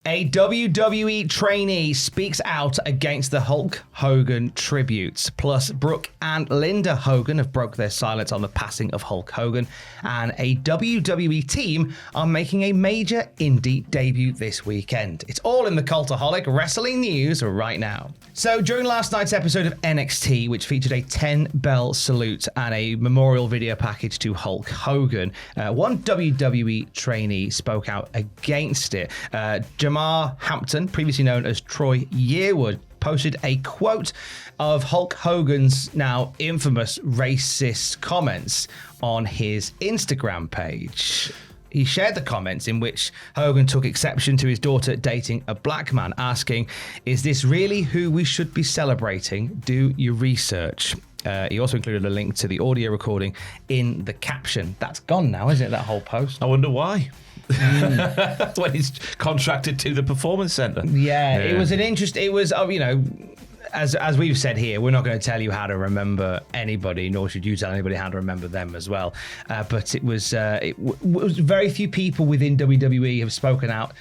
A WWE trainee speaks out against the Hulk Hogan tributes. Plus, Brooke and Linda Hogan have broke their silence on the passing of Hulk Hogan. And a WWE team are making a major indie debut this weekend. It's all in the Cultaholic Wrestling news right now. So, during last night's episode of NXT, which featured a 10-bell salute and a memorial video package to Hulk Hogan, one WWE trainee spoke out against it. Jamar Hampton, previously known as Troy Yearwood, posted a quote of Hulk Hogan's now infamous racist comments on his Instagram page. He shared the comments in which Hogan took exception to his daughter dating a black man, asking, "Is this really who we should be celebrating? Do your research." He also included a link to the audio recording in the caption. That's gone now, isn't it, that whole post? I wonder why. When he's contracted to the Performance Centre. Yeah, it was an interest. It was, as we've said here, we're not going to tell you how to remember anybody, nor should you tell anybody how to remember them as well. But it was very few people within WWE have spoken out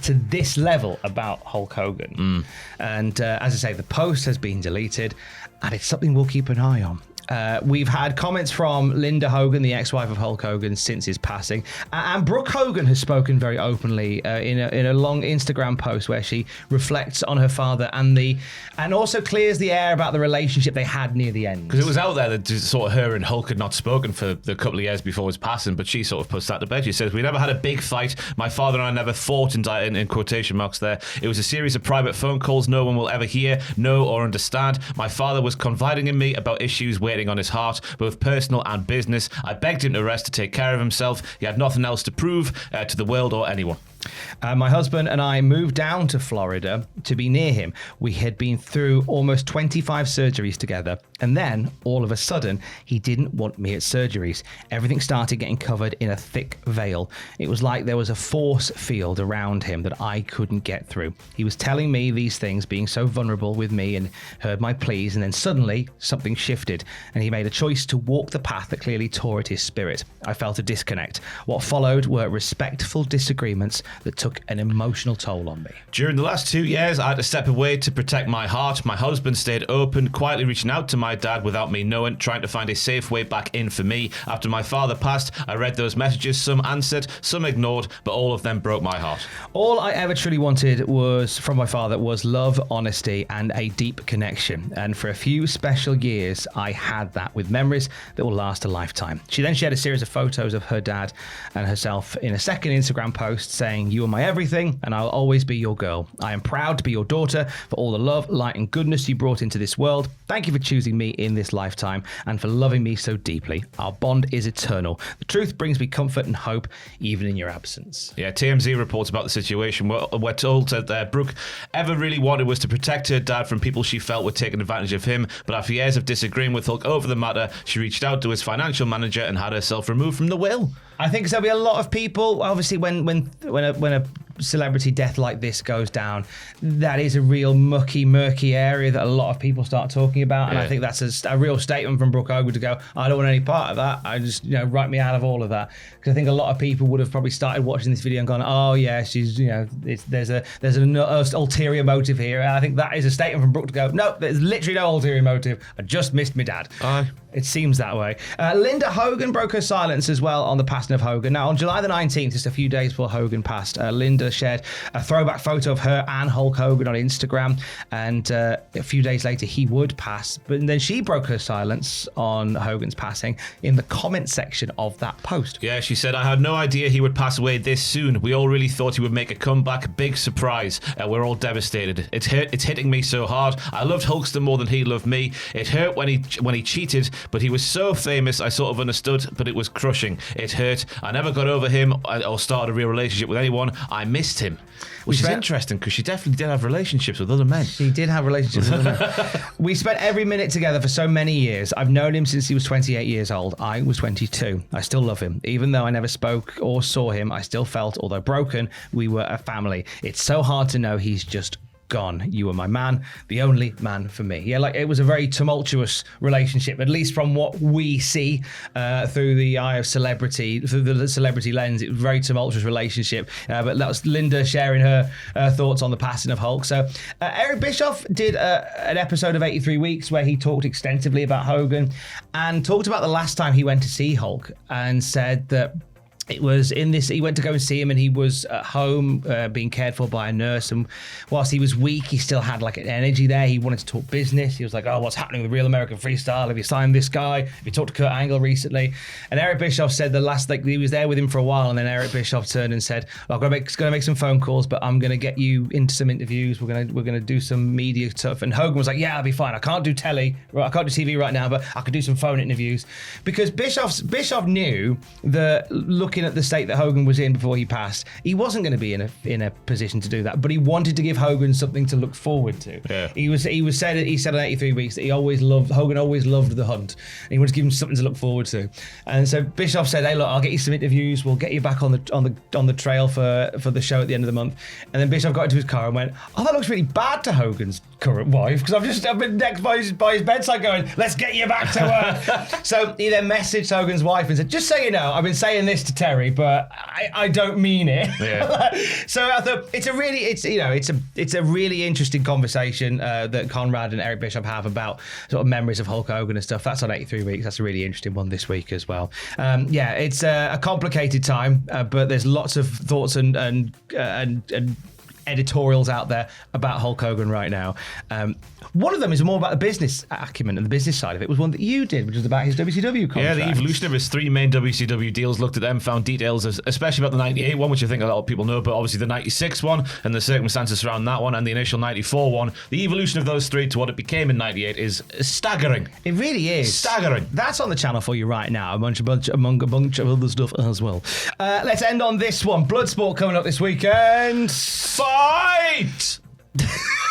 to this level about Hulk Hogan. And as I say, the post has been deleted, and it's something we'll keep an eye on. We've had comments from Linda Hogan, the ex-wife of Hulk Hogan, since his passing, and Brooke Hogan has spoken very openly in a long Instagram post where she reflects on her father and also clears the air about the relationship they had near the end. Because it was out there that just sort of her and Hulk had not spoken for the couple of years before his passing, but she sort of puts that to bed. She says, "We never had a big fight. My father and I never fought," in quotation marks there. "It was a series of private phone calls no one will ever hear, know, or understand. My father was confiding in me about issues waiting on his heart, both personal and business. I begged him to rest, to take care of himself. He had nothing else to prove to the world or anyone. My husband and I moved down to Florida to be near him. We had been through almost 25 surgeries together, and then, all of a sudden, he didn't want me at surgeries. Everything started getting covered in a thick veil. It was like there was a force field around him that I couldn't get through. He was telling me these things, being so vulnerable with me, and heard my pleas, and then suddenly, something shifted, and he made a choice to walk the path that clearly tore at his spirit. I felt a disconnect. What followed were respectful disagreements that took an emotional toll on me. During the last 2 years, I had to step away to protect my heart. My husband stayed open, quietly reaching out to my dad without me knowing, trying to find a safe way back in for me. After my father passed, I read those messages. Some answered, some ignored, but all of them broke my heart. All I ever truly wanted from my father was love, honesty, and a deep connection. And for a few special years, I had that with memories that will last a lifetime." She then shared a series of photos of her dad and herself in a second Instagram post saying, "You are my everything, and I'll always be your girl. I am proud to be your daughter for all the love, light, and goodness you brought into this world. Thank you for choosing me in this lifetime and for loving me so deeply. Our bond is eternal. The truth brings me comfort and hope, even in your absence." Yeah, TMZ reports about the situation. We're told that Brooke ever really wanted was to protect her dad from people she felt were taking advantage of him, but after years of disagreeing with Hulk over the matter, she reached out to his financial manager and had herself removed from the will. I think there'll be a lot of people, obviously, when a celebrity death like this goes down, that is a real murky area that a lot of people start talking about. And I think that's a real statement from Brooke Hogan to go, "I don't want any part of that. I just, write me out of all of that." Because I think a lot of people would have probably started watching this video and gone, "Oh yeah, she's, there's an ulterior motive here." And I think that is a statement from Brooke to go, "No, there's literally no ulterior motive. I just missed my dad." Aye. It seems that way. Linda Hogan broke her silence as well on the passing of Hogan. Now, on July the 19th, just a few days before Hogan passed, Linda shared a throwback photo of her and Hulk Hogan on Instagram. And a few days later, he would pass. But then she broke her silence on Hogan's passing in the comment section of that post. Yeah, she said, "I had no idea he would pass away this soon. We all really thought he would make a comeback. Big surprise. We're all devastated. It's hitting me so hard. I loved Hulkster more than he loved me. It hurt when he cheated, but he was so famous, I sort of understood, but it was crushing. It hurt. I never got over him or started a real relationship with anyone. I missed him." Which is interesting, because she definitely did have relationships with other men. She did have relationships with other men. We spent every minute together for so many years. I've known him since he was 28 years old. I was 22. I still love him. Even though I never spoke or saw him, I still felt, although broken, we were a family. It's so hard to know he's just gone. You were my man, the only man for me. Yeah, like it was a very tumultuous relationship, at least from what we see through the eye of celebrity, through the celebrity lens. It was a very tumultuous relationship. But that was Linda sharing her thoughts on the passing of Hulk. So Eric Bischoff did an episode of 83 Weeks where he talked extensively about Hogan and talked about the last time he went to see Hulk and said that it was in this, he went to go and see him and he was at home being cared for by a nurse, and whilst he was weak, he still had like an energy there. He wanted to talk business. He was like, oh, what's happening with Real American Freestyle? Have you signed this guy? Have you talked to Kurt Angle recently? And Eric Bischoff said he was there with him for a while, and then Eric Bischoff turned and said, I'm going to make some phone calls, but I'm going to get you into some interviews. We're going to do some media stuff. And Hogan was like, yeah, that'll be fine. I can't do TV right now, but I could do some phone interviews. Because Bischoff knew that looking at the state that Hogan was in before he passed, he wasn't going to be in a position to do that, but he wanted to give Hogan something to look forward to. Yeah. He said on 83 Weeks that Hogan always loved the hunt, and he wanted to give him something to look forward to. And so Bischoff said, hey, look, I'll get you some interviews, we'll get you back on the trail for the show at the end of the month. And then Bischoff got into his car and went, oh, that looks really bad to Hogan's current wife, because I've been next by his bedside going, let's get you back to work. So he then messaged Hogan's wife and said, just so you know, I've been saying this to Terry, but I don't mean it. Yeah. So I thought it's a really interesting conversation that Conrad and Eric Bischoff have about sort of memories of Hulk Hogan and stuff. That's on 83 Weeks. That's a really interesting one this week as well. It's a complicated time, but there's lots of thoughts and editorials out there about Hulk Hogan right now. One of them is more about the business acumen and the business side of it. Was one that you did, which was about his WCW contract. Yeah, the evolution of his 3 main WCW deals, looked at them, found details, especially about the 98 one, which I think a lot of people know, but obviously the 96 one and the circumstances around that one and the initial 94 one. The evolution of those 3 to what it became in 98 is staggering. It really is. Staggering. That's on the channel for you right now, among a bunch of other stuff as well. Let's end on this one. Bloodsport coming up this weekend. Fight!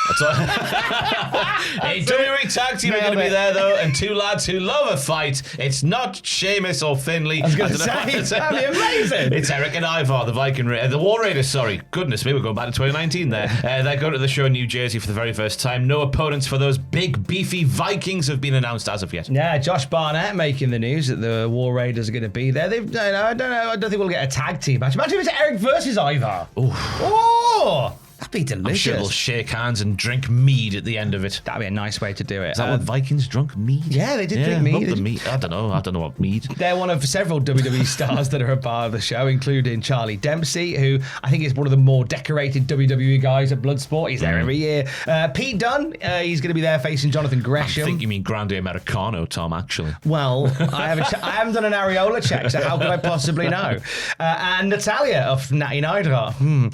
That's all. A WWE tag team are going to be there, though, and 2 lads who love a fight. It's not Sheamus or Finlay. I was going to say, that'd be amazing. It's Eric and Ivar, the War Raiders, sorry. Goodness me, we're going back to 2019 there. They're going to the show in New Jersey for the very first time. No opponents for those big, beefy Vikings have been announced as of yet. Yeah, Josh Barnett making the news that the War Raiders are going to be there. I don't think we'll get a tag team match. Imagine if it's Eric versus Ivar. Ooh. Oh! That'd be delicious. I'm sure they'll shake hands and drink mead at the end of it. That'd be a nice way to do it. Is that what Vikings drunk mead? Yeah, they did drink mead. The mead. I don't know what mead. They're one of several WWE stars that are a part of the show, including Charlie Dempsey, who I think is one of the more decorated WWE guys at Bloodsport. He's there every year. Pete Dunne, he's going to be there facing Jonathan Gresham. I think you mean Grande Americano, Tom, actually. Well, I haven't done an areola check, so how could I possibly know? And Natalia of Natty Neidhart, who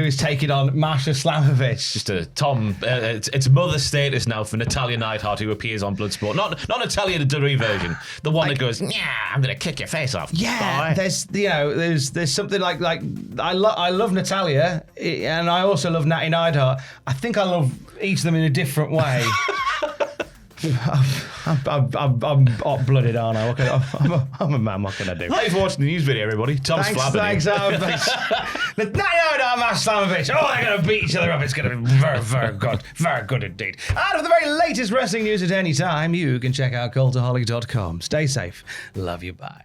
is taking on Masha Slamovich. Just Tom, it's mother status now for Natalia Neidhart, who appears on Bloodsport. Not Natalia the WWE version, the one that goes, yeah, I'm gonna kick your face off. Yeah, boy. there's something like I love Natalia, and I also love Natty Neidhart. I think I love each of them in a different way. I'm hot-blooded, aren't I? I'm a man. What can I do? Thanks for watching the news video, everybody. Tom's flabbing. Thanks. Masha Slamovich. Oh, they're going to beat each other up. It's going to be very, very good. Very good indeed. And for the very latest wrestling news at any time, you can check out Cultaholic.com. Stay safe. Love you. Bye.